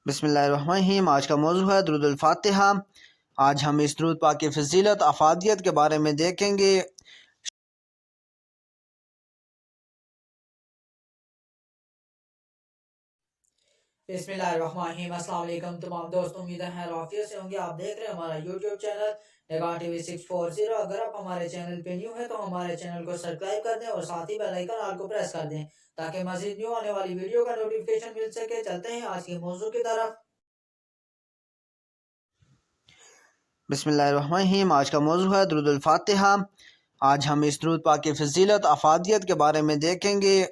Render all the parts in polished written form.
बिस्मिल्लाहिर्रहमानिर्रहीम। आज का मौजू है दुरूद अल फातिहा। आज हम इस दुरूद पाक की फजीलत अफादियत के बारे में देखेंगे। बिस्मिल्लाहिर्रहमानिर्रहीम। अस्सलाम वालेकुम तमाम दोस्तों, उम्मीद है आफियत से होंगे। आप देख रहे हैं हमारा यूट्यूब चैनल निगाह टीवी 640। अगर आप हमारे चैनल पे न्यू है तो हमारे चैनल को सब्सक्राइब कर दें और साथ ही बेल आइकन ऑल को प्रेस कर दें ताकि मज़ीद न्यू आने वाली वीडियो का नोटिफिकेशन मिल सके। चलते हैं आज के मौजू की तरफ। बिस्मिल्लाहिर्रहमानिर्रहीम। आज का मौजू है दुरूद अल फातिहा। आज हम इस दुरूद पाक की फजीलत अफादियत के बारे में देखेंगे।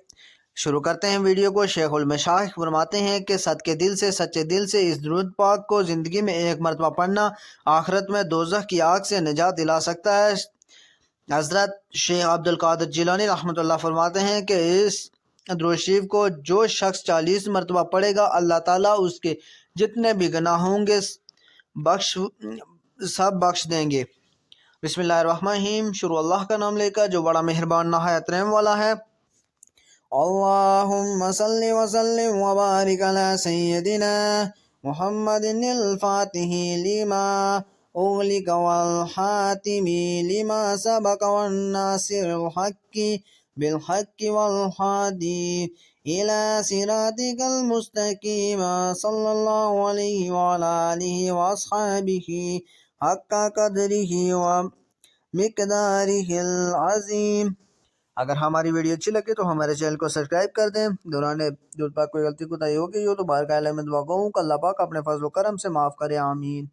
शुरू करते हैं वीडियो को। शेख उल मशाइख फरमाते हैं कि सच्चे दिल से इस दुरूद पाक को ज़िंदगी में एक मरतबा पढ़ना आखिरत में दोज़ख की आग से निजात दिला सकता है। हज़रत शेख अब्दुल कादिर जिलानी रहमतुल्लाह फरमाते हैं कि इस दुरूद शरीफ को जो शख्स 40 मरतबा पढ़ेगा, अल्लाह ताला उसके जितने भी गुनाह होंगे सब बख्श देंगे। बिस्मिल्लाहिर्रहमानिर्रहीम। शुरू अल्लाह का नाम लेकर जो बड़ा मेहरबान नहायत रहम वाला है। अल्लाहुम्मा सल्लि व सल्लिम व बारिक अला सय्यदिना मुहम्मदिनिल फातिहि लिमा उग़लिक़ वल हातिमी लिमा सबक़ वन नासिरिल हक़्क़ि बिल हक़्क़ि वल हादी इला सिरातिकल मुस्तक़ीम सल्लल्लाहु अलैहि व अला आलिहि व अस्हाबिहि हक़्क़ क़द्रिहि व मिक़दारिहिल अज़ीम। अगर हमारी वीडियो अच्छी लगे तो हमारे चैनल को सब्सक्राइब कर दें। दौरान जो कोई गलती कोताही होगी तो बाहर का में दुआ गो अल्लाह पाक अपने फजल व करम से माफ़ करे। आमीन।